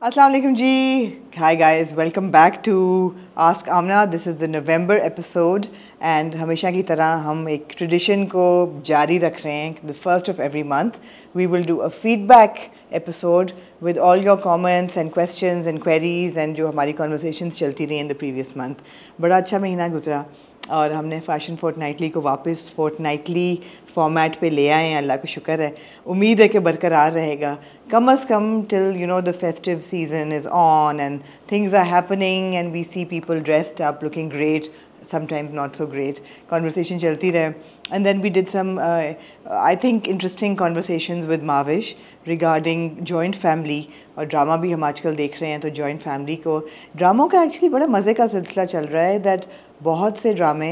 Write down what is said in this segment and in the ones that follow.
Assalamu alaikum ji. Hi guys, welcome back to Ask Amna. This is the November episode and हमेशा की तरह हम एक tradition को जारी रख रहे हैं. The first of every month we will do a feedback episode with all your comments and questions and queries and जो हमारी conversations चलती रही in the previous month. बड़ा अच्छा महीना गुजरा और हमने फैशन फोर्टनाइटली को वापस फोर्टनाइटली फॉर्मेट पे ले आए हैं. अल्लाह का शुक्र है. उम्मीद है कि बरकरार रहेगा कम अज़ कम till the festive season is on and things are happening and we see people dressed up looking great, sometimes not so great. Conversation chalti rahe. And then we did some I think interesting conversations with Mavish regarding joint family. और drama भी हम आजकल देख रहे हैं तो joint family को ड्रामों का एक्चुअली बड़ा मज़े का सिलसिला चल रहा है. दैट बहुत से ड्रामे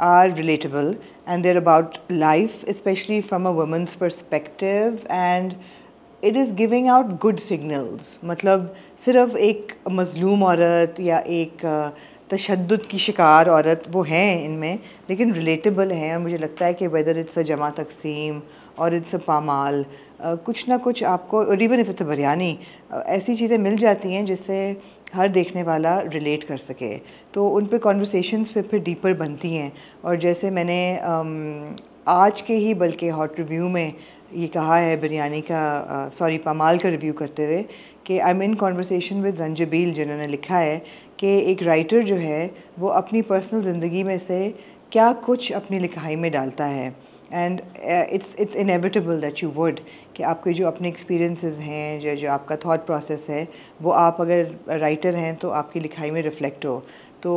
are relatable and they're about life specially from a woman's perspective and it is giving out good signals. मतलब सिर्फ एक मज़लूम औरत या एक तशद्दुद की शिकार औरत वो हैं इनमें, लेकिन रिलेटेबल हैं. और मुझे लगता है कि वेदर इट्स अ जमा तकसीम और इट्स अ पामाल, कुछ ना कुछ आपको, और even if it's a biryani, ऐसी चीज़ें मिल जाती हैं जिससे हर देखने वाला रिलेट कर सके. तो उन पे कॉन्वर्सेशंस पे फिर डीपर बनती हैं. और जैसे मैंने आज के ही बल्कि हॉट रिव्यू में ये कहा है बिरयानी का, सॉरी पामाल का रिव्यू करते हुए, कि I am in conversation with Zanjabeel, जिन्होंने लिखा है कि एक राइटर जो है वो अपनी पर्सनल ज़िंदगी में से क्या कुछ अपनी लिखाई में डालता है. And it's inevitable that you would, कि आपके जो अपने एक्सपीरियंसेस हैं, जो आपका थॉट प्रोसेस है, वो आप अगर राइटर हैं तो आपकी लिखाई में रिफ़्लेक्ट हो. तो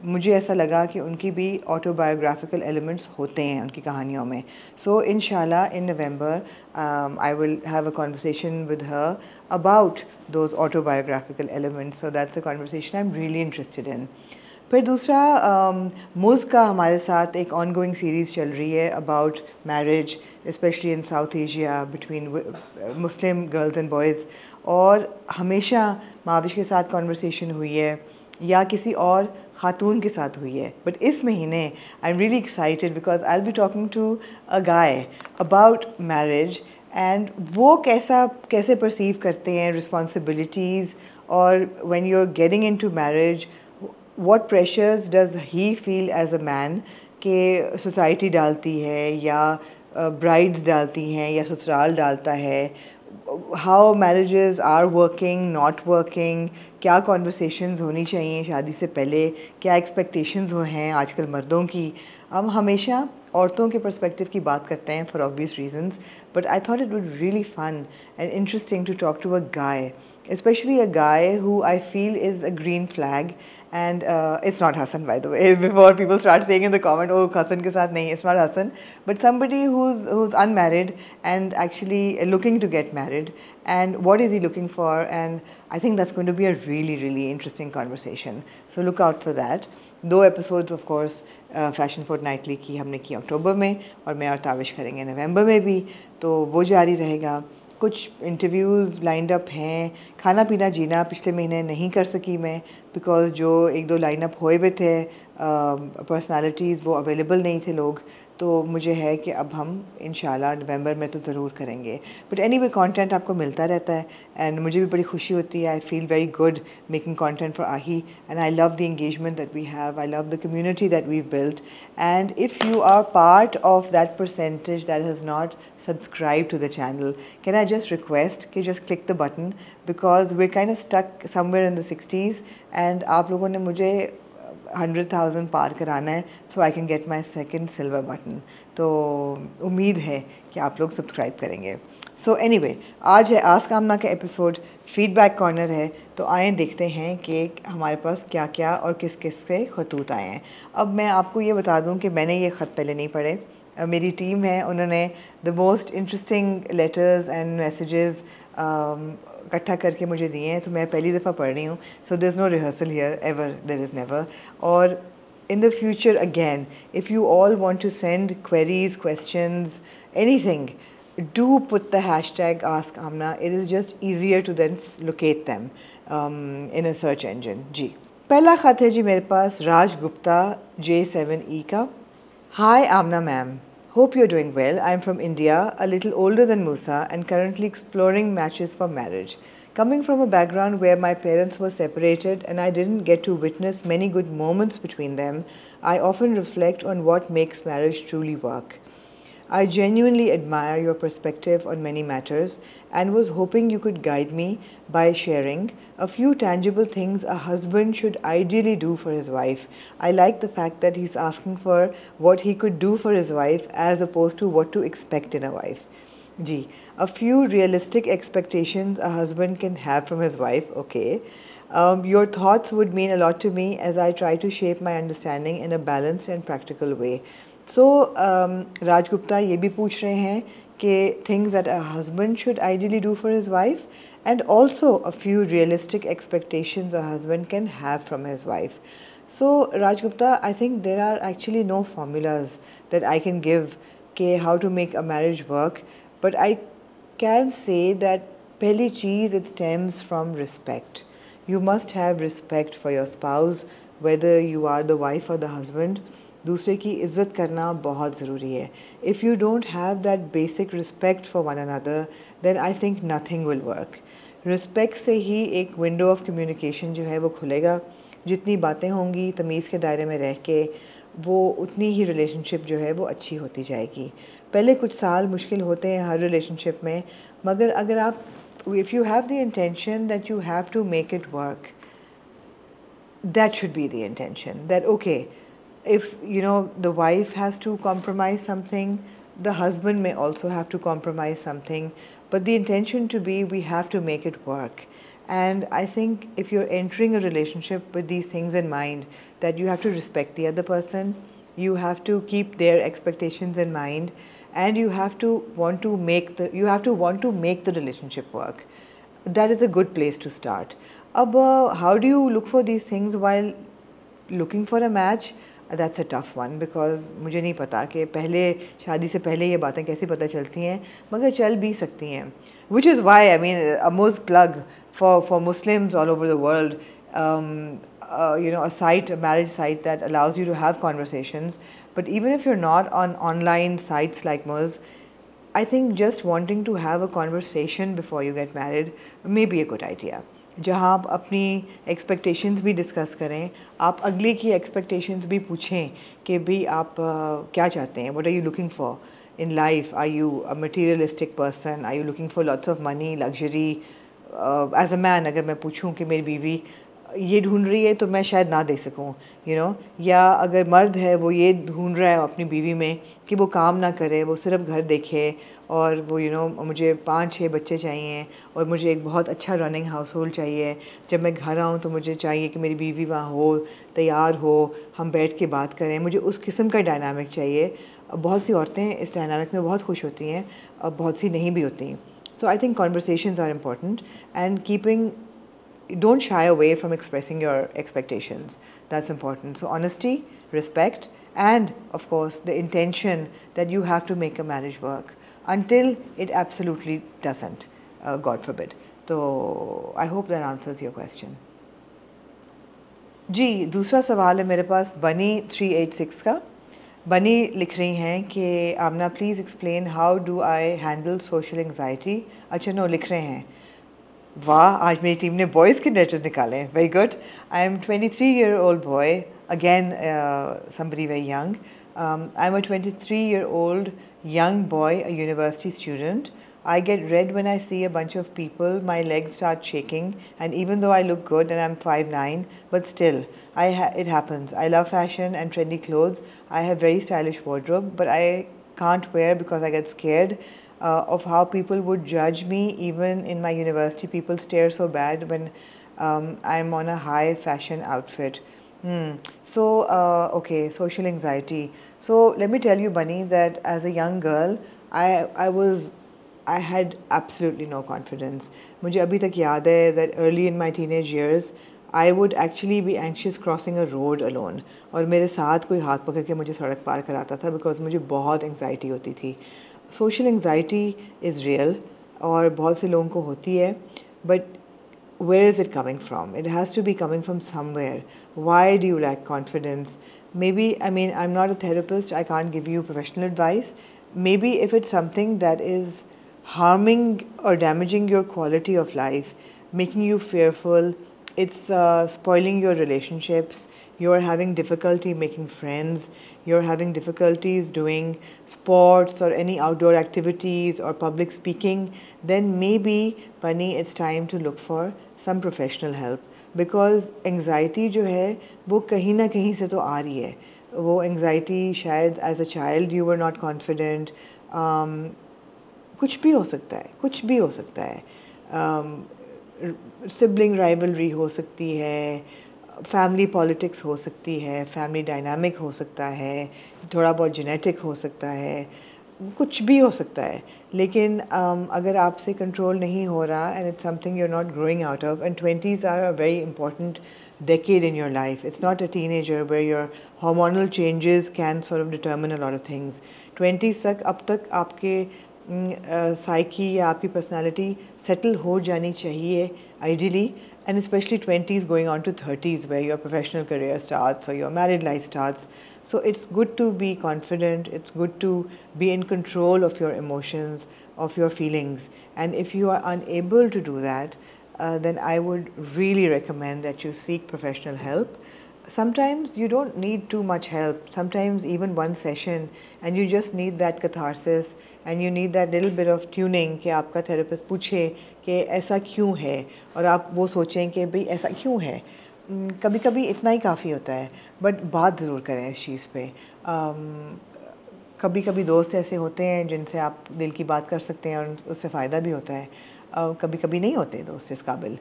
मुझे ऐसा लगा कि उनकी भी ऑटोबायोग्राफिकल एलिमेंट्स होते हैं उनकी कहानियों में. सो इंशाल्लाह in November I will have a conversation with her about those autobiographical elements. So that's a conversation I am really interested in. फिर दूसरा, मुज़ का हमारे साथ एक ऑन गोइंग सीरीज़ चल रही है about marriage specially in south Asia between Muslim girls and boys. और हमेशा माविश के साथ कॉन्वर्सेशन हुई है या किसी और ख़ातून के साथ हुई है, बट इस महीने I am really excited because I will be talking to a guy about marriage and वो कैसे परसीव करते हैं रिस्पॉन्सिबिलिटीज़, और when you are getting into marriage what pressures does he feel as a man कि society डालती है या brides डालती हैं या ससुराल डालता है. How marriages are working not working, क्या कॉन्वर्सेशंस होनी चाहिए शादी से पहले, क्या एक्सपेक्टेशंस हैं आजकल मर्दों की. हम हमेशा औरतों के पर्सपेक्टिव की बात करते हैं for obvious reasons, but I thought it would really fun and interesting to talk to a guy, especially a guy who I feel is a green flag. And it's not Hassan, by the way, before people start saying in the comment, oh Hassan ke saath nahi, it's not Hassan, but somebody who's unmarried and actually looking to get married, and what is he looking for. And I think that's going to be a really really interesting conversation, so look out for that. 2 episodes of course fashion fortnightly की हमने की अक्टूबर में, और मैं और ताविश करेंगे नवंबर में भी, तो वो जारी रहेगा. कुछ इंटरव्यूज़ लाइंड अप हैं. खाना पीना जीना पिछले महीने नहीं कर सकी मैं बिकॉज़ जो 1-2 लाइन अप हुए हुए थे पर्सनालिटीज़, वो अवेलेबल नहीं थे लोग. तो मुझे है कि अब हम इंशाल्लाह नवंबर में तो ज़रूर करेंगे. बट एनीवे कंटेंट आपको मिलता रहता है एंड मुझे भी बड़ी खुशी होती है. I feel very good making content for Aahi and I love the engagement that we have. I love the community that we built. And if you are part of that percentage that has not subscribe to the channel, can I just request कि just click the button because we're kind of stuck somewhere in the 60s and आप लोगों ने मुझे 100,000 पार कराना है so I can get my second silver button. तो उम्मीद है कि आप लोग सब्सक्राइब करेंगे. सो एनीवे, आज है आस्क आमना का एपिसोड, फीडबैक कॉर्नर है. तो आए देखते हैं कि हमारे पास क्या क्या और किस किस के खतूत आए हैं. अब मैं आपको ये बता दूं कि मैंने ये ख़त पहले नहीं पढ़े. मेरी टीम है, उन्होंने the most interesting letters and messages इकट्ठा करके मुझे दिए हैं, तो मैं पहली दफ़ा पढ़ रही हूँ. So there is no rehearsal here, ever, there is never. और in the future again, if you all want to send queries, questions, anything, do put the hashtag AskAmna. It is just easier to then locate them in a search engine. जी, पहला ख़त है जी मेरे पास राज Gupta J7E का. Hi Amna ma'am, hope you're doing well. I'm from India, a little older than Musa and currently exploring matches for marriage. Coming from a background where my parents were separated and I didn't get to witness many good moments between them, I often reflect on what makes marriage truly work. I genuinely admire your perspective on many matters and was hoping you could guide me by sharing a few tangible things a husband should ideally do for his wife. I like the fact that he's asking for what he could do for his wife as opposed to what to expect in a wife. G. A few realistic expectations a husband can have from his wife. Okay. Your thoughts would mean a lot to me as I try to shape my understanding in a balanced and practical way. So, Raj Gupta ये भी पूछ रहे हैं कि things that a husband should ideally do for his wife and also a few realistic expectations a husband can have from his wife. So, Raj Gupta, I think there are actually no formulas that I can give कि how to make a marriage work. But I can say that pehli cheez, it stems from respect. You must have respect for your spouse, whether you are the wife or the husband. दूसरे की इज़्ज़त करना बहुत ज़रूरी है. If you don't have that basic respect for one another, then I think nothing will work. Respect से ही एक window of communication जो है वो खुलेगा. जितनी बातें होंगी तमीज़ के दायरे में रह के वो उतनी ही रिलेशनशिप जो है वो अच्छी होती जाएगी. पहले कुछ साल मुश्किल होते हैं हर रिलेशनशिप में, मगर अगर आप if you have the intention that you have to make it work, that should be the intention. That okay, if you know the wife has to compromise something, the husband may also have to compromise something, but the intention to be we have to make it work. And I think if you're entering a relationship with these things in mind, that you have to respect the other person, you have to keep their expectations in mind, and you have to want to make the relationship work. That is a good place to start. How do you look for these things while looking for a match? That's a tough one because मुझे नहीं पता कि पहले शादी से पहले ये बातें कैसे पता चलती हैं, मगर चल भी सकती हैं. Which is why I mean a Moz plug for Muslims all over the world, a marriage site that allows you to have conversations. But even if you're not on online sites like Moz, I think just wanting to have a conversation before you get married may be a good idea. जहाँ आप अपनी expectations भी discuss करें, आप अगले की expectations भी पूछें कि भी आप क्या चाहते हैं, what are you looking for in life? Are you a materialistic person? Are you looking for lots of money, luxury? As a man, अगर मैं पूछूं कि मेरी बीवी ये ढूंढ रही है तो मैं शायद ना दे सकूं, या अगर मर्द है वो ये ढूंढ रहा है अपनी बीवी में कि वो काम ना करे, वो सिर्फ घर देखे और वो मुझे 5-6 बच्चे चाहिए और मुझे एक बहुत अच्छा रनिंग हाउस होल्ड चाहिए. जब मैं घर आऊँ तो मुझे चाहिए कि मेरी बीवी वहाँ हो, तैयार हो, हम बैठ के बात करें. मुझे उस किस्म का डायनामिक चाहिए. बहुत सी औरतें इस डायनामिक में बहुत खुश होती हैं और बहुत सी नहीं भी होती. So I think conversations are important and don't shy away from expressing your expectations. That's important. So honesty, respect, and of course the intention that you have to make a marriage work until it absolutely doesn't, God forbid. So I hope that answers your question. जी दूसरा सवाल है मेरे पास बनी 386 का. बनी लिख रही हैं कि Aamna please explain how do I handle social anxiety. अच्छा नो लिख रहे हैं. वाह, आज मेरी टीम ने बॉयज़ के लेटर्स निकाले हैं. Very good. I am 23-year-old boy. Again somebody very young. I'm a 23-year-old young boy, a university student. I get red when I see a bunch of people, my legs start shaking, and even though I look good and I'm 5'9", but still, it happens. I love fashion and trendy clothes. I have very stylish wardrobe, but I can't wear because I get scared of how people would judge me. Even in my university, people stare so bad when I'm on a high fashion outfit. So, okay, social anxiety. So let me tell you, Bunny, that as a young girl, I had absolutely no confidence. मुझे अभी तक याद है that early in my teenage years, I would actually be anxious crossing a road alone. और मेरे साथ कोई हाथ पकड़ के मुझे सड़क पार कराता था because मुझे बहुत anxiety होती थी. Social anxiety is real और बहुत से लोगों को होती है, but where is it coming from? It has to be coming from somewhere. Why do you lack confidence? Maybe, I mean, I'm not a therapist, I can't give you professional advice. Maybe if it's something that is harming or damaging your quality of life, making you fearful. It's spoiling your relationships. You're having difficulty making friends. You're having difficulties doing sports or any outdoor activities or public speaking. Then maybe, Bunny, it's time to look for some professional help. Because anxiety जो है वो कहीं ना कहीं से तो आ रही है. वो anxiety शायद as a child you were not confident. कुछ भी हो सकता है, कुछ भी हो सकता है. सिबलिंग राइवलरी हो सकती है, फैमिली पॉलिटिक्स हो सकती है, फैमिली डायनामिक हो सकता है, थोड़ा बहुत जेनेटिक हो सकता है, कुछ भी हो सकता है. लेकिन अगर आपसे कंट्रोल नहीं हो रहा and it's something you are not growing out of, and 20s are a very important decade in your life. It's not a teenager where your hormonal changes can sort of determine a lot of things. 20s तक अब तक आपके psyche या आपकी personality settle हो जानी चाहिए ideally, and especially 20s going on to 30s where your professional career starts or your married life starts. So it's good to be confident, it's good to be in control of your emotions, of your feelings, and if you are unable to do that, then I would really recommend that you seek professional help. Sometimes you don't need too much help, sometimes even one session, and you just need that catharsis and you need that little bit of tuning कि आपका therapist पूछे कि ऐसा क्यों है और आप वो सोचें कि भाई ऐसा क्यों है. कभी कभी इतना ही काफ़ी होता है, बट बात ज़रूर करें इस चीज़ पे. कभी कभी दोस्त ऐसे होते हैं जिनसे आप दिल की बात कर सकते हैं और उससे फ़ायदा भी होता है. कभी कभी नहीं होते दोस्त इस काबिल.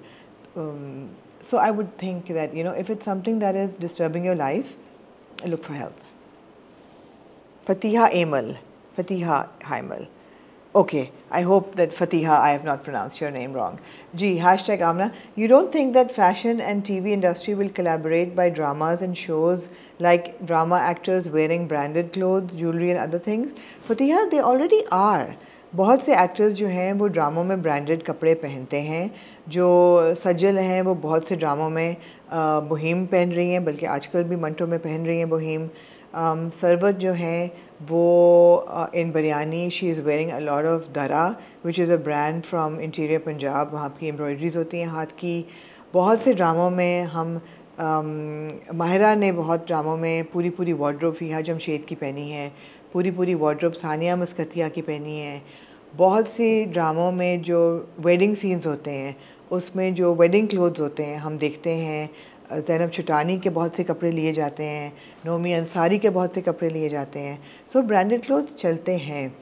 So I would think that, you know, if it's something that is disturbing your life, look for help. Fatiha Aimal. Fatiha Haimal. Okay, I hope that Fatiha, I have not pronounced your name wrong. Ji, hashtag Amna. You don't think that fashion and TV industry will collaborate by dramas and shows like drama actors wearing branded clothes, jewelry and other things? Fatiha, they already are. बहुत से actors जो हैं वो ड्रामों में branded कपड़े पहनते हैं. जो सजल हैं वो बहुत से ड्रामों में बोहीम पहन रही हैं, बल्कि आजकल भी मंटो में पहन रही हैं बोहीम. सरबत जो हैं वो in biryani she is wearing a lot of Dara which is a brand from interior Punjab. वहाँ की एम्ब्रॉयडरीज होती हैं हाथ की. बहुत से ड्रामों में हम माहिरा ने बहुत ड्रामों में पूरी पूरी वार्डरोब फ़िहा जमशेद की पहनी है, पूरी पूरी वार्डरोब सानिया मस्कतिया की पहनी है. बहुत सी ड्रामों में जो वेडिंग सीन्स होते हैं उसमें जो वेडिंग क्लोथ्स होते हैं हम देखते हैं. ज़ैनब छुटानी के बहुत से कपड़े लिए जाते हैं, नोमी अंसारी के बहुत से कपड़े लिए जाते हैं. सो ब्रांडेड क्लोथ्स चलते हैं.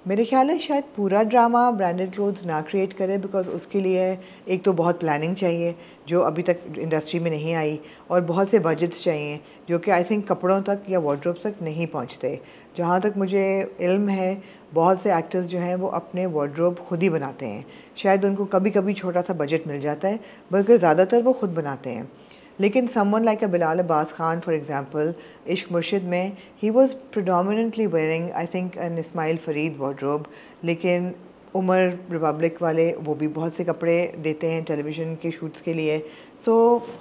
मेरे ख्याल है शायद पूरा ड्रामा ब्रांडेड क्लोथ्स ना क्रिएट करे, बिकॉज उसके लिए एक तो बहुत प्लानिंग चाहिए जो अभी तक इंडस्ट्री में नहीं आई, और बहुत से बजट्स चाहिए जो कि आई थिंक कपड़ों तक या वार्डरोब तक नहीं पहुंचते. जहाँ तक मुझे इल्म है बहुत से एक्टर्स जो हैं वो अपने वार्डरोब खुद ही बनाते हैं. शायद उनको कभी कभी छोटा सा बजट मिल जाता है, बल्कि ज़्यादातर वो खुद बनाते हैं. लेकिन someone like a Bilal Abbas Khan for example, Ishq Murshid में he was predominantly wearing I think an Ismail Farid wardrobe. लेकिन उमर रिपब्लिक वाले वो भी बहुत से कपड़े देते हैं टेलीविज़न के शूट्स के लिए. सो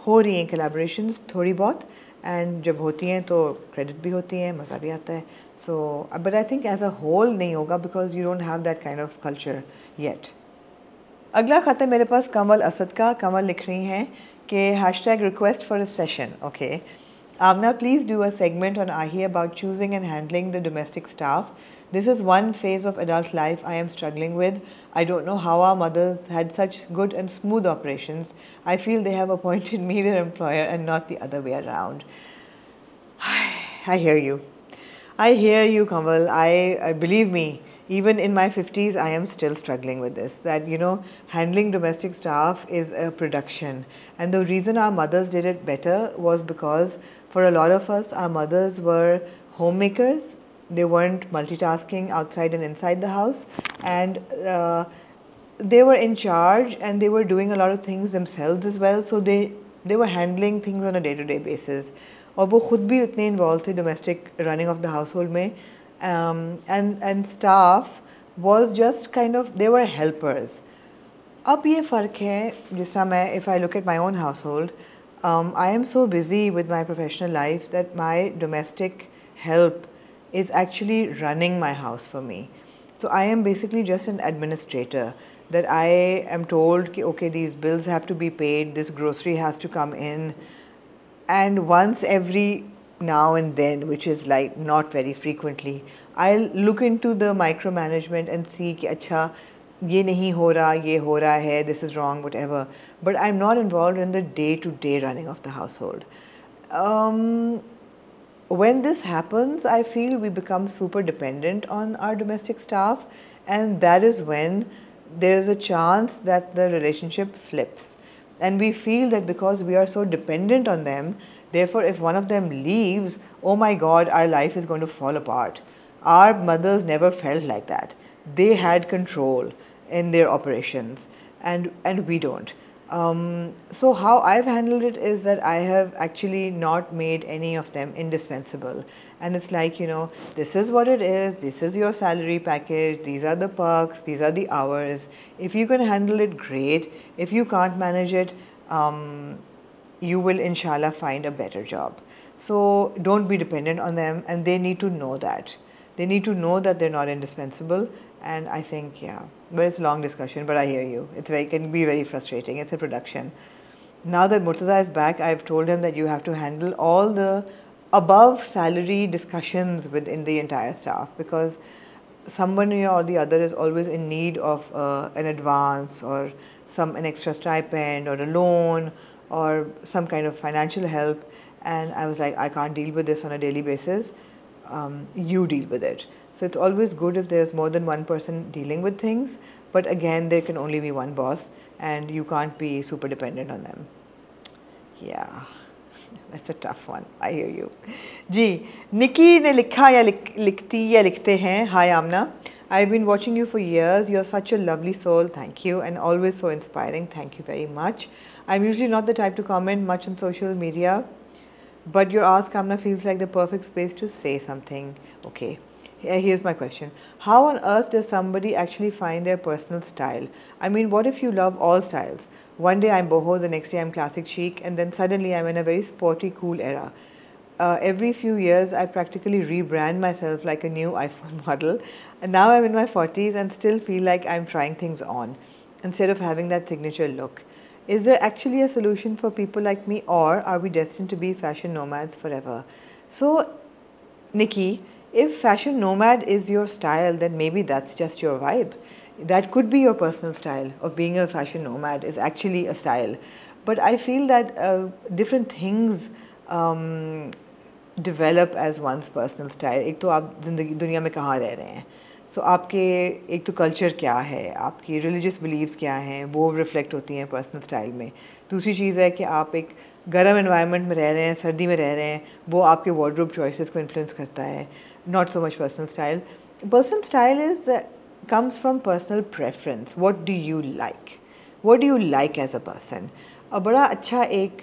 हो रही हैं कोलैबोरेशंस थोड़ी बहुत, एंड जब होती हैं तो क्रेडिट भी होती हैं, मज़ा भी आता है. So but I think as a whole नहीं होगा because you don't have that kind of culture yet. अगला ख़त है मेरे पास कमल असद का. कमल लिख रही हैं कि hashtag request for a session. Okay. Amna, please do a segment on AHI about choosing and handling the domestic staff. This is one phase of adult life I am struggling with. I don't know how our mothers had such good and smooth operations. I feel they have appointed me their employer and not the other way around. I hear you. I hear you, Kamal. I believe me. Even in my 50s, I am still struggling with this. That, you know, handling domestic staff is a production. And the reason our mothers did it better was because for a lot of us, our mothers were homemakers. They weren't multitasking outside and inside the house. And they were in charge and they were doing a lot of things themselves as well. So they were handling things on a day-to-day basis. और वो खुद भी उतने involved थे domestic running of the household में. And staff was just kind of, they were helpers. अब ये फ़र्क है जिस तरह मैं, if I look at my own household, I am so busy with my professional life that my domestic help is actually running my house for me. So I am basically just an administrator. that I am told कि okay, these bills have to be paid, this grocery has to come in, and once every now and then, which is like not very frequently, I'll look into the micromanagement and see कि अच्छा ये नहीं हो रहा, ये हो रहा है, this is wrong, whatever. But I'm not involved in the day-to-day running of the household. When this happens, I feel we become super dependent on our domestic staff, and that is when there is a chance that the relationship flips. And we feel that because we are so dependent on them, therefore, if one of them leaves, oh my God, our life is going to fall apart. Our mothers never felt like that. They had control in their operations, and we don't. So how I've handled it is that I have actually not made any of them indispensable. And it's like, you know, this is what it is, this is your salary package, these are the perks, these are the hours. If you can handle it, great. If you can't manage it, you will inshallah find a better job. So don't be dependent on them, and they need to know that. They need to know that they're not indispensable. And I think, yeah, but it's a long discussion, but I hear you. Can be very frustrating. It's a production. Now that Murtaza is back, I've told him that you have to handle all the above salary discussions within the entire staff, because someone or the other is always in need of an advance or an extra stipend or a loan or some kind of financial help. And I was like, I can't deal with this on a daily basis. You deal with it. So it's always good if there's more than one person dealing with things, but again, there can only be one boss, and you can't be super dependent on them. Yeah, that's a tough one. I hear you. Ji, Nikki ने लिखा या लिखती या लिखते हैं. Hi Amna, I've been watching you for years. You're such a lovely soul. Thank you, and always so inspiring. Thank you very much. I'm usually not the type to comment much on social media, but your Ask Amna feels like the perfect space to say something. Okay. Here's my question. How on earth does somebody actually find their personal style? I mean, what if you love all styles? One day I'm boho, the next day I'm classic chic, and then suddenly I'm in a very sporty, cool era. Every few years, I practically rebrand myself like a new iPhone model. And now I'm in my 40s and still feel like I'm trying things on instead of having that signature look. Is there actually a solution for people like me, or are we destined to be fashion nomads forever? So, Nikki, if fashion nomad is your style, then maybe that's just your vibe. That could be your personal style of being a fashion nomad, is actually a style. But I feel that different things develop as one's personal style. एक तो आप ज़िंदगी दुनिया में कहाँ रह रहे हैं, सो आपके एक तो कल्चर क्या है, आपकी रिलीजियस बिलीव्स क्या हैं, वो रिफ्लेक्ट होती हैं पर्सनल स्टाइल में. दूसरी चीज़ है कि आप एक गर्म एनवायरनमेंट में रह रहे हैं, सर्दी में रह रहे हैं, वो आपके वार्डरोब चॉइसेस को इन्फ्लुएंस करता है. Not so much personal style. Personal style comes from personal preference. What do you like? What do you like as a person? A बड़ा अच्छा एक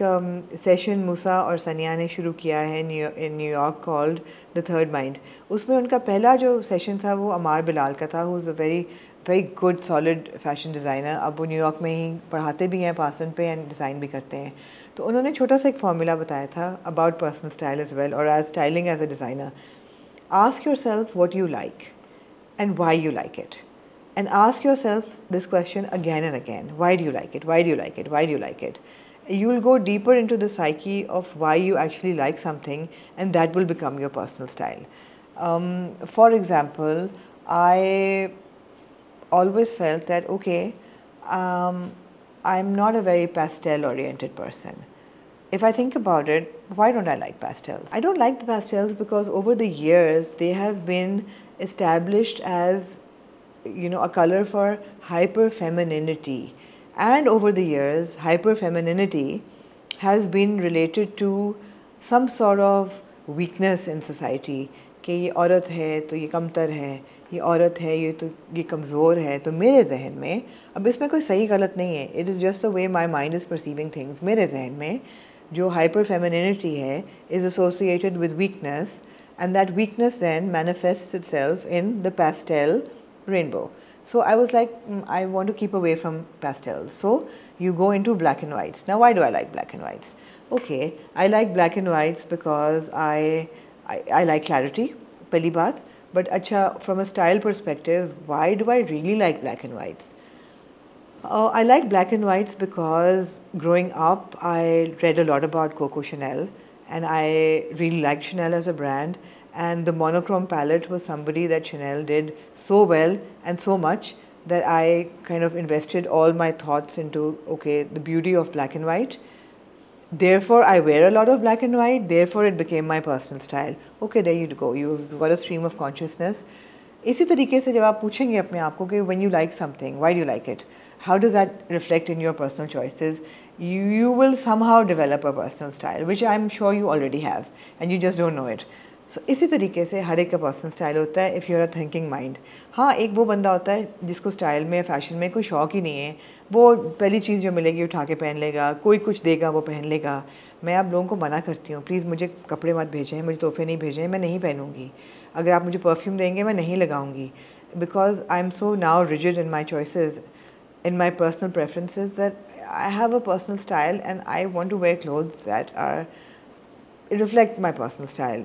सेशन मूसा और सनिया ने शुरू किया है in New York called The Third Mind. उसमें उनका पहला जो सेशन था वो अमार बिलाल का था, who is a very good solid fashion designer. अब वो न्यूयॉर्क में ही पढ़ाते भी हैं पासन पे एंड डिज़ाइन भी करते हैं. तो उन्होंने छोटा सा एक फॉर्मूला बताया था about personal style as well, or as styling as a designer. Ask yourself what you like and why you like it. And ask yourself this question again and again. Why do you like it? Why do you like it? Why do you like it? You will go deeper into the psyche of why you actually like something, and that will become your personal style. For example, I always felt that, okay, I'm not a very pastel-oriented person. If I think about it, why don't I like pastels? I don't like the pastels because over the years, they have been established as, you know, a color for hyper-femininity. And over the years, hyper-femininity has been related to some sort of weakness in society. कि ये औरत है तो ये कमतर है, ये औरत है ये कमज़ोर है. तो मेरे जहन में, अब इसमें कोई सही गलत नहीं है, it is just the way my mind is perceiving things. मेरे जहन में जो hyper femininity है is associated with weakness, and that weakness then manifests itself in the pastel rainbow. So I was like, I want to keep away from pastels. So you go into black and whites. Now why do I like black and whites? Okay, I like black and whites because I like clarity, pehli baat. But acha, from a style perspective, why do I really like black and whites? I like black and whites because growing up, I read a lot about Coco Chanel, and I really liked Chanel as a brand. And the monochrome palette was somebody that Chanel did so well and so much that I kind of invested all my thoughts into, okay, the beauty of black and white. Therefore, I wear a lot of black and white. Therefore, it became my personal style. Okay, there you go. You've got a stream of consciousness. इसी तरीके से जब आप पूछेंगे अपने आप को कि when you like something, why do you like it? How does that reflect in your personal choices? You will somehow develop a personal style, which I'm sure you already have, and you just don't know it. So इसी तरीके से हर एक का personal style होता है if you are a thinking mind. हाँ, एक वो बंदा होता है जिसको स्टाइल में फैशन में कोई शौक ही नहीं है. वो पहली चीज़ जो मिलेगी उठा के पहन लेगा, कोई कुछ देगा वो पहन लेगा. मैं आप लोगों को मना करती हूँ, प्लीज़ मुझे कपड़े मत भेजें, मुझे तोहफे नहीं भेजें, मैं नहीं पहनूँगी. अगर आप मुझे परफ्यूम देंगे मैं नहीं लगाऊंगी. Because I am so now rigid in my choices, in my personal preferences, that I have a personal style and I want to wear clothes that reflect my personal style.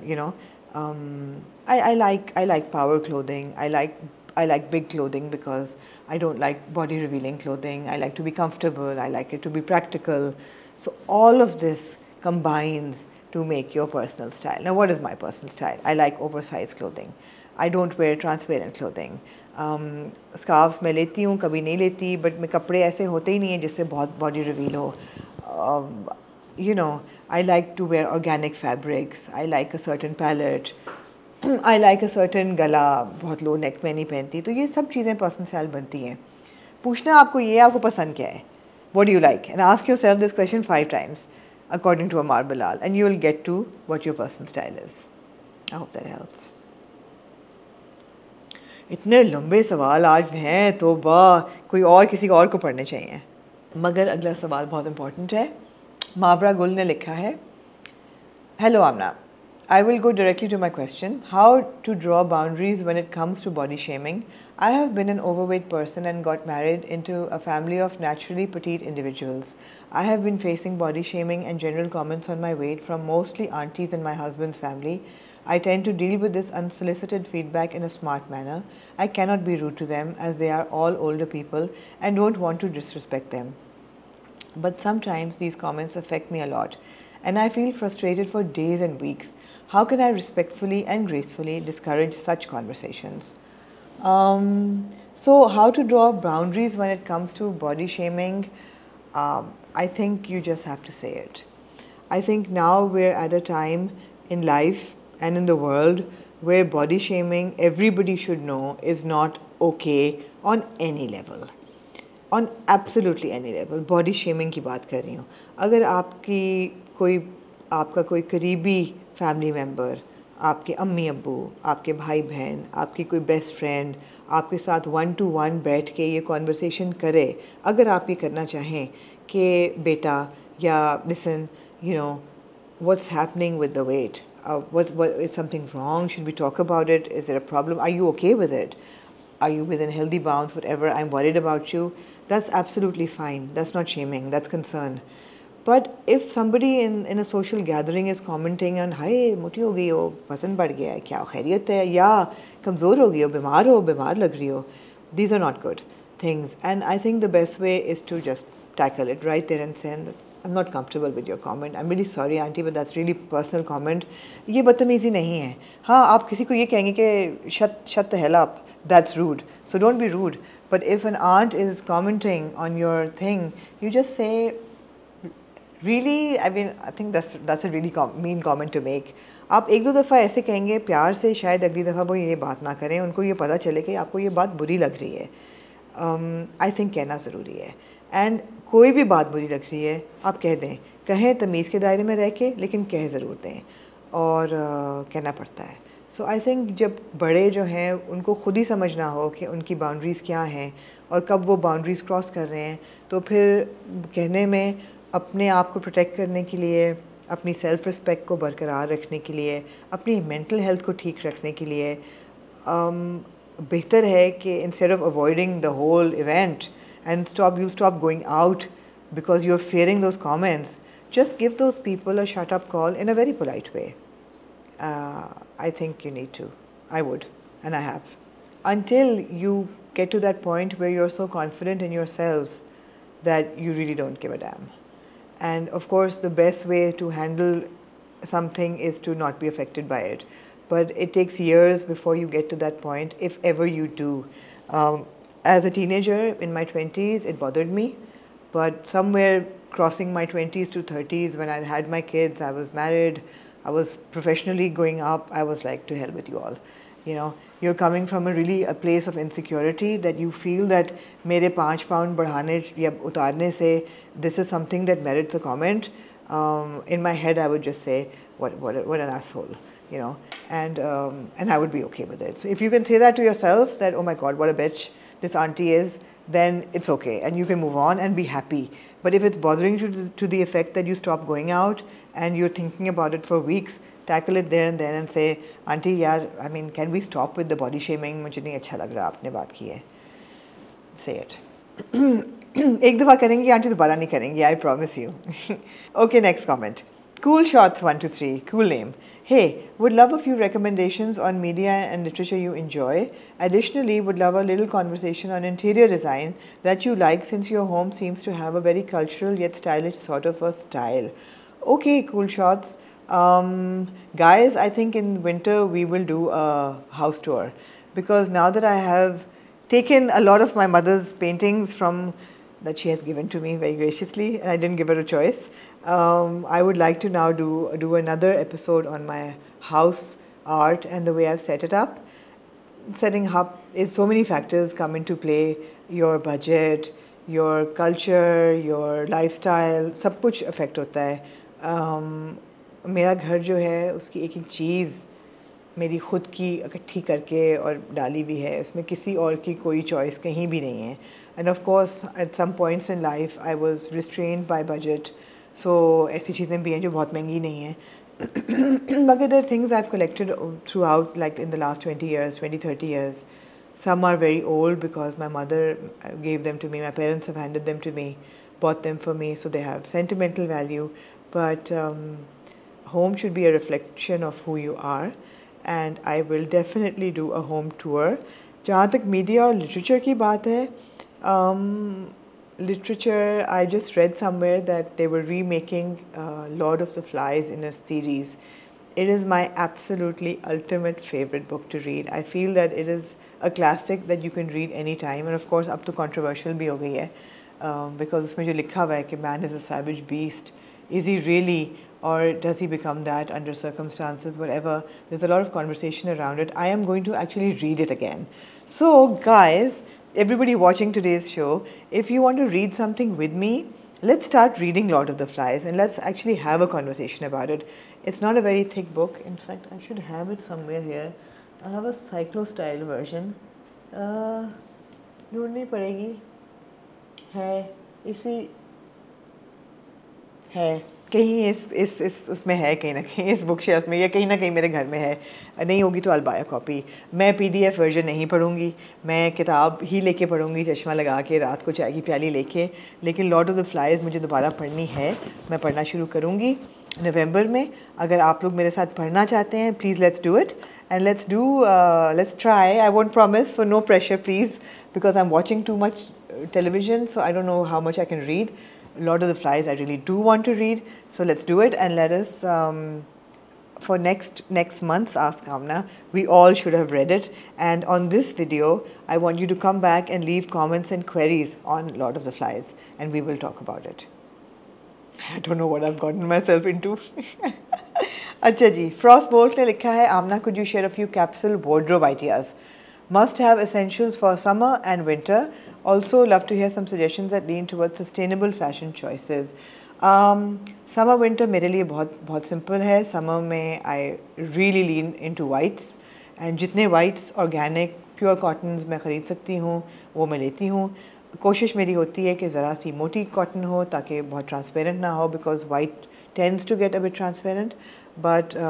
I like power clothing. I like big clothing because I don't like body revealing clothing. I like to be comfortable. I like it to be practical. So all of this combines to make your personal style. Now, what is my personal style? I like oversized clothing. I don't wear transparent clothing. Scarfs मैं लेती हूँ, कभी नहीं लेती, but मैं कपड़े ऐसे होते ही नहीं हैं जिससे बहुत बॉडी रिवील हो. I like to wear organic fabrics. I like a certain palette. I like a certain गला बहुत लो नेक में नहीं पहनती. तो ये सब चीज़ें पर्सनल स्टाइल बनती हैं. पूछना आपको ये आपको पसंद क्या है? What do you like? And ask yourself this question 5 times according to Amar Bilal, and you will get to what your personal style is. I hope that helps. इतने लंबे सवाल आज हैं तो कोई और किसी और को पढ़ने चाहिए. मगर अगला सवाल बहुत इम्पोर्टेंट है. मावरा गुल ने लिखा है, hello Amna, I will go directly to my question. How to draw boundaries when it comes to body shaming? I have been an overweight person and got married into a family of naturally petite individuals. I have been facing body shaming and general comments on my weight from mostly aunties in my husband's family. I tend to deal with this unsolicited feedback in a smart manner. I cannot be rude to them as they are all older people and don't want to disrespect them. But sometimes these comments affect me a lot and I feel frustrated for days and weeks. How can I respectfully and gracefully discourage such conversations? So how to draw boundaries when it comes to body shaming? I think you just have to say it. I think now we're at a time in life and in the world where body shaming, everybody should know, is not okay on any level. On absolutely any level. Body shaming की बात कर रही हूँ. अगर आपका कोई करीबी family member, आपके अम्मी अब्बू, आपके भाई बहन, आपकी कोई बेस्ट फ्रेंड आपके साथ 1-to-1 बैठ के ये कॉन्वर्सेशन करे, अगर आप ये करना चाहें कि बेटा या listen, what's happening with the weight? What is something wrong? Should we talk about it? Is there a problem? Are you okay with it? Are you within healthy bounds? Whatever, I'm worried about you. That's absolutely fine. That's not shaming. That's concern. But if somebody in a social gathering is commenting on, "Hi, मोटी हो गई हो, वज़न बढ़ गया है, क्या खैरियत है, या कमज़ोर हो गई हो, बीमार लग रही हो," these are not good things. And I think the best way is to just tackle it right there and say, I'm not comfortable with your comment. I'm really sorry, auntie, but that's really personal comment. ये बदतमीज़ी नहीं है. हाँ, आप किसी को ये कहेंगे कि shut the hell up. That's rude. So don't be rude. But if an aunt is commenting on your thing, you just say, really, I mean, I think that's a really mean comment to make. आप एक दो दफ़ा ऐसे कहेंगे प्यार से, शायद अगली दफ़ा वो ये बात ना करें, उनको ये पता चले कि आपको ये बात बुरी लग रही है. I think कहना ज़रूरी है. एंड कोई भी बात बुरी लग रही है आप कह दें, कहें तमीज़ के दायरे में रह के, लेकिन कह ज़रूर दें, और कहना पड़ता है. सो आई थिंक जब बड़े जो हैं उनको ख़ुद ही समझना हो कि उनकी बाउंड्रीज़ क्या हैं और कब वो बाउंड्रीज़ क्रॉस कर रहे हैं, तो फिर कहने में अपने आप को प्रोटेक्ट करने के लिए, अपनी सेल्फ़ रिस्पेक्ट को बरकरार रखने के लिए, अपनी मेंटल हेल्थ को ठीक रखने के लिए बेहतर है कि instead of avoiding the whole event and you stop going out because you're fearing those comments, just give those people a shut up call in a very polite way. I think you need to. I would, and I have. Until you get to that point where you're so confident in yourself that you really don't give a damn. And of course, the best way to handle something is to not be affected by it. But it takes years before you get to that point, if ever you do. As a teenager in my 20s, it bothered me. But somewhere crossing my 20s to 30s, when I had my kids, I was married, I was professionally going up, I was like, to hell with you all. You know, you're coming from a place of insecurity that you feel that mere 5 pound बढ़ाने या उतारने से, this is something that merits a comment. In my head, I would just say, what an asshole, you know, and I would be okay with it. So if you can say that to yourself, that, oh my God, what a bitch this auntie is, then it's okay, and you can move on and be happy. But if it's bothering you to the effect that you stop going out and you're thinking about it for weeks, tackle it there and then and say, auntie, yaar, I mean, can we stop with the body shaming? मुझे नहीं अच्छा लग रहा आपने बात की है. Say it. एक दफ़ा करेंगी आंटी, दोबारा नहीं करेंगी, I promise you. Okay, next comment. Cool Shots 123, cool name. Hey, would love a few recommendations on media and literature you enjoy. Additionally, would love a little conversation on interior design that you like, since your home seems to have a very cultural yet stylish sort of a style. Okay, Cool Shots. Guys, I think in winter we will do a house tour, because now that I have taken a lot of my mother's paintings from that she has given to me very graciously, and I didn't give her a choice. I would like to now do another episode on my house art and the way I've set it up. Setting up is so many factors come into play: your budget, your culture, your lifestyle, सब कुछ affect होता है. मेरा घर जो है उसकी एक एक चीज़ मेरी ख़ुद की इकट्ठी करके और डाली भी है, इसमें किसी और की कोई चॉइस कहीं भी नहीं है. And of course at some points in life I was restrained by budget, so ऐसी चीज़ें भी हैं जो बहुत महंगी नहीं हैं. मगर there things I have collected throughout, like in the last 20-30 years. Some are very old because my mother gave them to me, my parents have handed them to me, bought them for me, so they have sentimental value. But home should be a reflection of who you are, and I will definitely do a home tour. जहाँ तक media और literature की बात है, literature, I just read somewhere that they were remaking Lord of the Flies in a series. It is my absolutely ultimate favorite book to read. I feel that it is a classic that you can read anytime, and of course अब तो controversial भी हो गई है, because उसमें जो लिखा हुआ है कि man is a savage beast, is he really, or does he become that under circumstances, whatever. There's a lot of conversation around it. I am going to actually read it again. So guys, everybody watching today's show, if you want to read something with me, let's start reading Lord of the Flies and let's actually have a conversation about it. It's not a very thick book. In fact, I should have it somewhere here. I have a cyclo-style version. ढूंढनी पड़ेगी. है इसी है कहीं इस उसमें है, कहीं ना कहीं इस बुक शेल्फ में, या कहीं ना कहीं मेरे घर में है. नहीं होगी तो I'll buy a copy. मैं PDF वर्जन नहीं पढ़ूँगी, मैं किताब ही लेके पढ़ूँगी, चश्मा लगा के, रात को चाय की प्याली लेके. लेकिन लॉर्ड ऑफ द फ्लाइज मुझे दोबारा पढ़नी है, मैं पढ़ना शुरू करूँगी नवंबर में. अगर आप लोग मेरे साथ पढ़ना चाहते हैं, please let's do it, and let's try. I won't promise, so no pressure please, because I am watching too much television, so I don't know how much I can read. Lord of the Flies I really do want to read, so let's do it. And let us for next month's Ask Amna, we all should have read it, and on this video I want you to come back and leave comments and queries on Lord of the Flies, and we will talk about it. I don't know what I've gotten myself into. अच्छा जी, Frost Bolt ने लिखा है, Amna, could you share a few capsule wardrobe ideas? Must have essentials for summer and winter. Also love to hear some suggestions that lean towards sustainable fashion choices. Summer winter मेरे लिए बहुत simple है. Summer में I really lean into whites, and जितने whites organic pure cottons मैं ख़रीद सकती हूँ वो मैं लेती हूँ. कोशिश मेरी होती है कि ज़रा सी मोटी cotton हो ताकि बहुत transparent ना हो, because white tends to get a bit transparent. But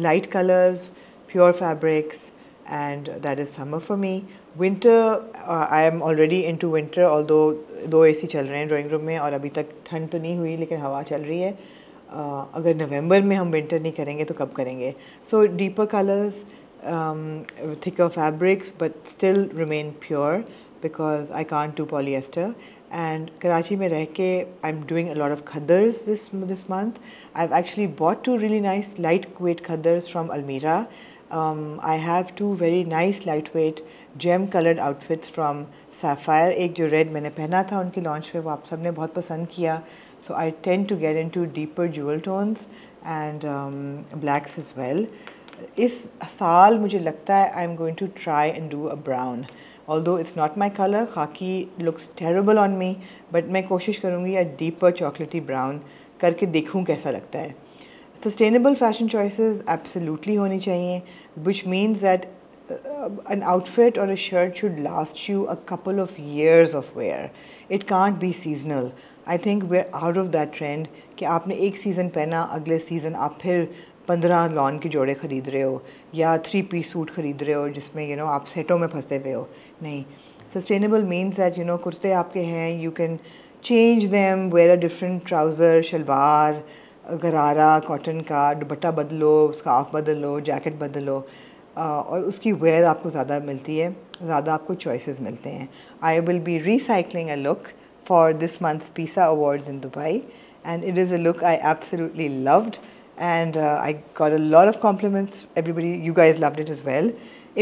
light colors, pure fabrics, and that is summer for me. Winter, I am already into winter, although 2 AC चल रहे हैं ड्राइंग रूम में और अभी तक ठंड तो नहीं हुई, लेकिन हवा चल रही है. अगर नवंबर में हम विंटर नहीं करेंगे तो कब करेंगे? So deeper colors, thicker fabrics, but still remain pure because I can't do polyester. and Karachi में रह के I'm doing a lot of khadars this month. I've actually bought 2 really nice lightweight khadars from Almira. I have 2 very nice lightweight gem colored outfits from Sapphire. एक जो red मैंने पहना था उनके launch पे, वो आप सब ने बहुत पसंद किया. So I tend to get into deeper jewel tones and blacks as well. इस साल मुझे लगता है I'm going to try and do a brown. Although it's not my color, khaki looks terrible on me, but मैं कोशिश करूँगी a deeper chocolatey brown करके देखूँ कैसा लगता है. Sustainable fashion choices absolutely होनी चाहिए, which means that an outfit or a shirt should last you a couple of years of wear. It can't be seasonal. I think we're out of that trend कि आपने एक season पहना, अगले season आप फिर 15 lawn के जोड़े ख़रीद रहे हो या 3-piece सूट ख़रीद रहे हो जिसमें आप सेटों में फंसे हुए हो. नहीं, सस्टेनेबल मीन्स दैट कुर्ते आपके हैं, you can change them, wear a different trouser, shalwar, gharara cotton का, दुपट्टा बदलो, स्कार्फ बदलो, जैकेट बदलो, और उसकी वेयर आपको ज़्यादा मिलती है, ज़्यादा आपको चॉइसेस मिलते हैं. I will be recycling a look for this month's PISA awards in Dubai and it is a look I absolutely loved. And I got a lot of compliments. Everybody, you guys loved it as well.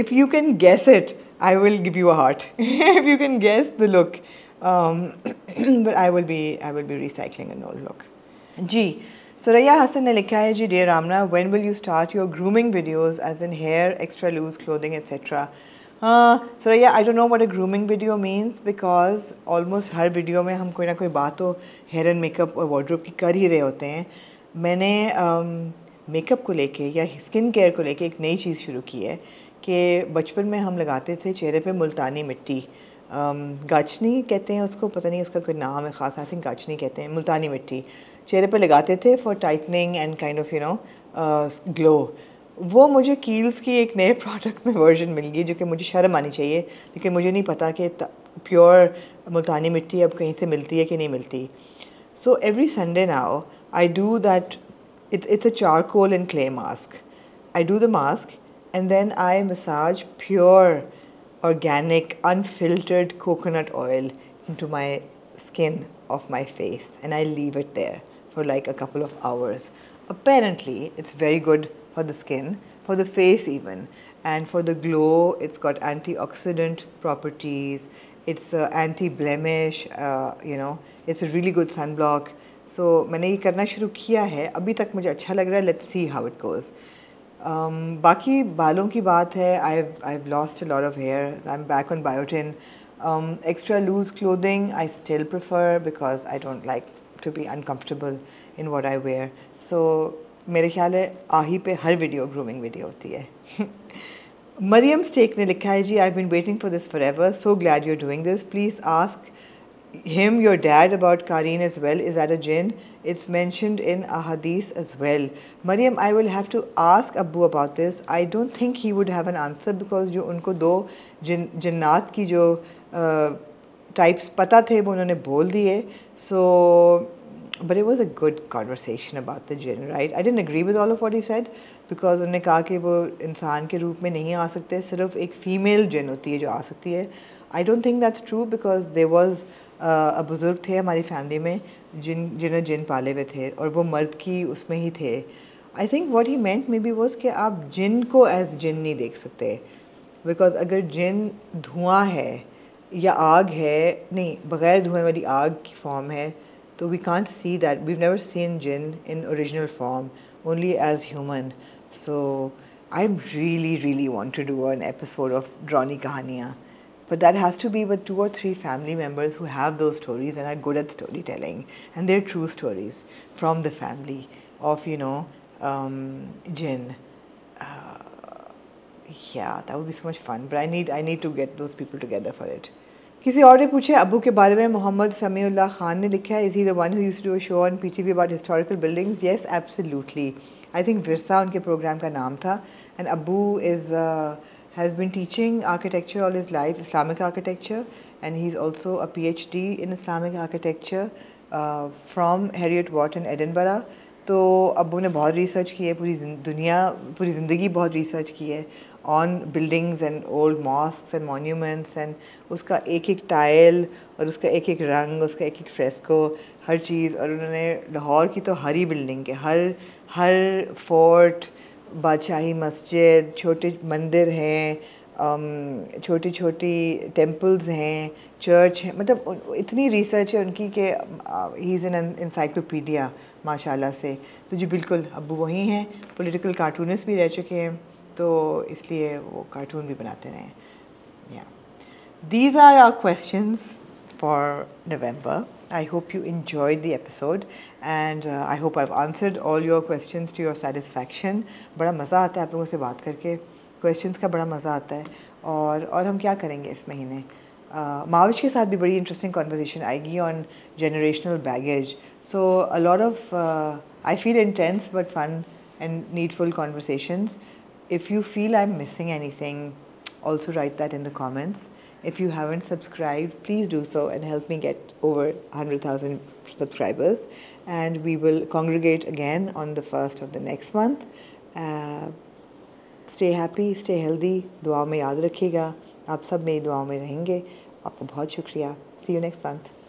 If you can guess it, I will give you a heart. If you can guess the look, but I will be recycling an old look. Ji, Suraya Hassan ne likha hai ji, dear Amna, when will you start your grooming videos, as in hair, extra loose clothing, etc. Suraya, I don't know what a grooming video means because almost her video में हम कोई ना कोई बात तो hair and makeup और wardrobe की कर ही रहे होते हैं. मैंने मेकअप को लेके या स्किन केयर को लेके एक नई चीज़ शुरू की है कि बचपन में हम लगाते थे चेहरे पे मुल्तानी मिट्टी, गाचनी कहते हैं उसको, पता नहीं उसका कोई नाम है ख़ास, आई थिंक गाचनी कहते हैं, मुल्तानी मिट्टी चेहरे पे लगाते थे for tightening and kind of glow. वो मुझे कील्स की एक नए प्रोडक्ट में वर्जन मिल गई जो कि मुझे शर्म आनी चाहिए, लेकिन मुझे नहीं पता कि प्योर मुल्तानी मिट्टी अब कहीं से मिलती है कि नहीं मिलती. So every Sunday now, I do that, it's a charcoal and clay mask. I do the mask and then I massage pure, organic, unfiltered coconut oil into my skin of my face and I leave it there for like a couple of hours. Apparently, it's very good for the skin, for the face even, and for the glow. It's got antioxidant properties, it's anti-blemish, it's a really good sunblock. So मैंने ये करना शुरू किया है, अभी तक मुझे अच्छा लग रहा है. Let's see how it goes. बाकी बालों की बात है, I've lost a lot of hair. I'm back on biotin. Extra loose clothing I still prefer because I don't like to be uncomfortable in what I wear. So मेरे ख्याल है आही पे हर वीडियो ग्रूमिंग वीडियो होती है. Maryam stake ने लिखा है जी, I've been waiting for this forever. So glad you're doing this. Please ask him, your dad, about Kareen as well. Is that a jinn? It's mentioned in a hadith as well. Mariam, I will have to ask Abu about this. I don't think he would have an answer because जो उनको दो जिन्नात की जो types पता थे वो उन्होंने बोल दिए. So, but it was a good conversation about the jinn, right? I didn't agree with all of what he said because उन्होंने कहा कि वो इंसान के रूप में नहीं आ सकते, सिर्फ एक फीमेल जिन होती है जो आ सकती है. I don't think that's true because there was a बुज़ुर्ग थे हमारी फैमिली में जिन्होंने जिन पाले हुए थे और वो मर्द की उसमें ही थे. I think what he meant maybe was कि आप जिन को एज जिन नहीं देख सकते बिकॉज अगर जिन धुआं है या आग है, नहीं बग़ैर धुएं वाली आग की फॉर्म है तो we can't see that. We've never seen jinn in original form, only as human. So I really want to do an episode of Drawni Kahaniyan. But that has to be with 2 or 3 family members who have those stories and are good at storytelling. And they're true stories from the family of, jinn. Yeah, that would be so much fun. But I need to get those people together for it. किसी और ने पूछा अबू के बारे में, मोहम्मद समीउल्लाह खान ने लिखा है, is he the one who used to do a show on PTV about historical buildings? Yes, absolutely. I think Virsa उनके प्रोग्राम का नाम था. And Abu has been teaching architecture all his life, Islamic architecture, and he's also a PhD in Islamic architecture from Heriot Watt in Edinburgh. तो अब्बू ने बहुत research की है, पूरी ज़िंदगी बहुत रिसर्च की है on buildings and old mosques and monuments, and उसका एक एक टाइल और उसका एक एक रंग, उसका एक एक फ्रेस्को, हर चीज़। और उन्होंने लाहौर की तो हर ही बिल्डिंग के हर हर फोर्ट, बादशाही मस्जिद, छोटे मंदिर हैं, छोटी छोटी टेम्पल्स हैं, चर्च है, मतलब इतनी रिसर्च है उनकी कि ही इज़ एन इंसाइक्लोपीडिया माशाल्लाह से। तो जी बिल्कुल अब्बू वही हैं, पॉलिटिकल कार्टूनिस्ट भी रह चुके हैं, तो इसलिए वो कार्टून भी बनाते रहे हैं। Yeah. These are our questions for November. I hope you enjoyed the episode, and I hope I've answered all your questions to your satisfaction. बड़ा मज़ा आता है आप लोगों से बात करके, questions का बड़ा मज़ा आता है। और हम क्या करेंगे इस महीने, माविश के साथ भी बड़ी इंटरेस्टिंग कॉन्वर्सेशन आएगी on generational baggage. So a lot of I feel intense but fun and needful conversations. If you feel I'm missing anything, also write that in the comments. If you haven't subscribed, please do so and help me get over 100,000 subscribers. And we will congregate again on the 1st of the next month. Stay happy, stay healthy. दुआओं में याद रखिएगा, आप सब मेरी दुआओं में रहेंगे। आपको बहुत शुक्रिया। See you next month.